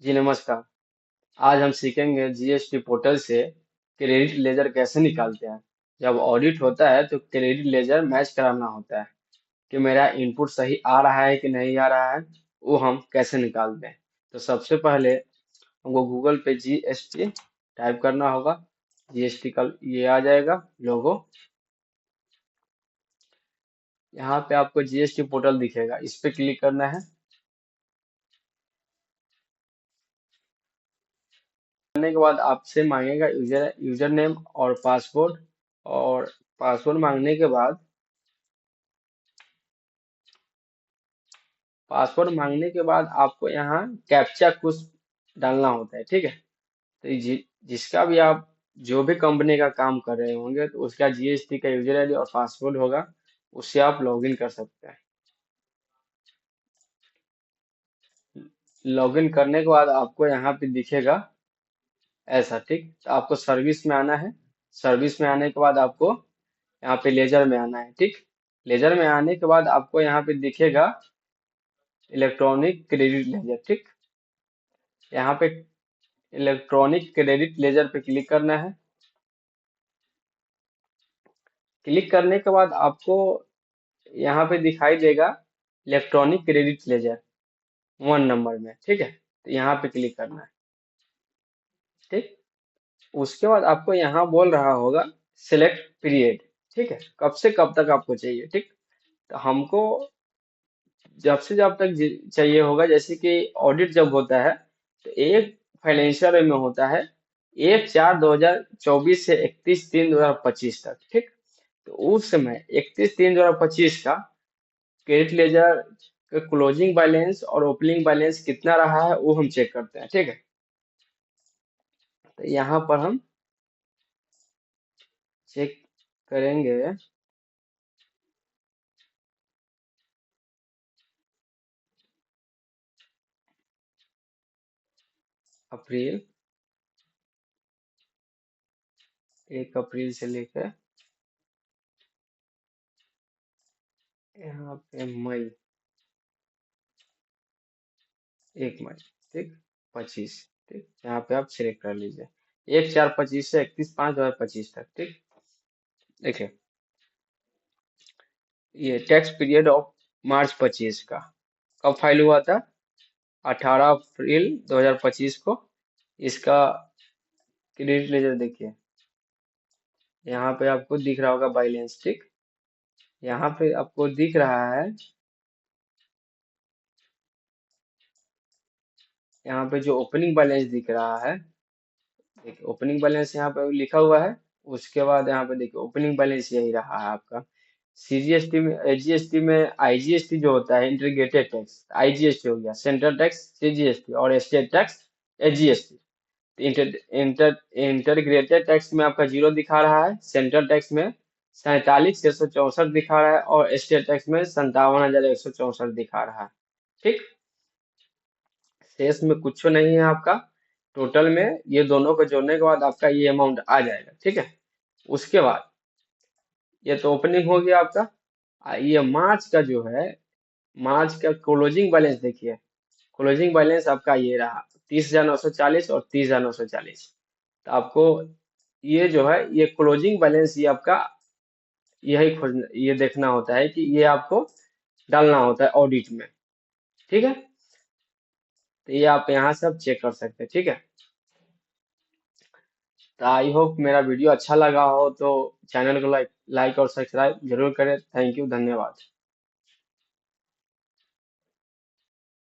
जी नमस्कार। आज हम सीखेंगे जीएसटी पोर्टल से क्रेडिट लेजर कैसे निकालते हैं। जब ऑडिट होता है तो क्रेडिट लेजर मैच कराना होता है कि मेरा इनपुट सही आ रहा है कि नहीं आ रहा है, वो हम कैसे निकालते हैं। तो सबसे पहले हमको गूगल पे जीएसटी टाइप करना होगा। जीएसटी का ये आ जाएगा लोगो। यहाँ पे आपको जीएसटी पोर्टल दिखेगा, इस पे क्लिक करना है। करने के बाद आपसे मांगेगा यूजर नेम और पासवर्ड। और पासवर्ड मांगने के बाद आपको यहाँ कैप्चा कुछ डालना होता है, ठीक है। तो जिसका भी आप जो भी कंपनी का काम कर रहे होंगे तो उसका जीएसटी का यूजर आईडी और पासवर्ड होगा, उससे आप लॉगिन कर सकते हैं। लॉगिन करने के बाद आपको यहाँ पे दिखेगा ऐसा, ठीक। तो आपको सर्विस में आना है। सर्विस में आने के बाद आपको यहाँ पे लेजर में आना है, ठीक। लेजर में आने के बाद आपको यहाँ पे दिखेगा इलेक्ट्रॉनिक क्रेडिट लेजर, ठीक। यहाँ पे इलेक्ट्रॉनिक क्रेडिट लेजर पे क्लिक करना है। क्लिक करने के बाद आपको यहाँ पे दिखाई देगा इलेक्ट्रॉनिक क्रेडिट लेजर 1 नंबर में, ठीक है। तो यहाँ पे क्लिक करना है, ठीक। उसके बाद आपको यहाँ बोल रहा होगा सिलेक्ट पीरियड, ठीक है, कब से कब तक आपको चाहिए, ठीक। तो हमको जब से जब तक चाहिए होगा, जैसे कि ऑडिट जब होता है तो एक फाइनेंशियल ईयर में होता है 1/4/2024 से 31/3/2025 तक, ठीक। तो उस समय 31/3/2025 का क्रेडिट लेजर का क्लोजिंग बैलेंस और ओपनिंग बैलेंस कितना रहा है वो हम चेक करते हैं, ठीक है। तो यहाँ पर हम चेक करेंगे। अप्रैल 1 अप्रैल से लेकर यहाँ पे मई 1 मई, ठीक, 25, ठीक। यहाँ पे आप सिलेक्ट कर लीजिए 1/4/25 से 31/5/2025 तक, ठीक। देखिए ये टैक्स पीरियड ऑफ मार्च 25 का कब फाइल हुआ था, 18 अप्रैल 2025 को। इसका क्रेडिट लेजर देखिए, यहाँ पे आपको दिख रहा होगा बैलेंस, ठीक। यहाँ पे आपको दिख रहा है, यहाँ पे जो ओपनिंग बैलेंस दिख रहा है, देखिए ओपनिंग बैलेंस यहाँ पे लिखा हुआ है। उसके बाद यहाँ पे देखिए ओपनिंग बैलेंस यही रहा है आपका। सीजीएसटी में जीएसटी में आईजीएसटी जो होता है इंटीग्रेटेड टैक्स, आईजीएसटी हो गया, सेंट्रल टैक्स सीजीएसटी और state tax AGST. Inter inter integrated tax में आपका 0 दिखा रहा है, सेंट्रल टैक्स में 47,664 दिखा रहा है और स्टेट टैक्स में 57,164 दिखा रहा है, ठीक। शेष में कुछ नहीं है आपका। टोटल में ये दोनों को जोड़ने के बाद आपका ये अमाउंट आ जाएगा, ठीक है। उसके बाद ये तो ओपनिंग हो गया आपका। ये मार्च का जो है, मार्च का क्लोजिंग बैलेंस देखिए। क्लोजिंग बैलेंस आपका ये रहा 30,940 और 30,940। तो आपको ये जो है ये क्लोजिंग बैलेंस ये आपका यही खोज ये देखना होता है कि ये आपको डालना होता है ऑडिट में, ठीक है। तो ये आप यहाँ से आप चेक कर सकते हैं, ठीक है। तो आई होप मेरा वीडियो अच्छा लगा हो तो चैनल को लाइक लाइक और सब्सक्राइब जरूर करें। थैंक यू, धन्यवाद।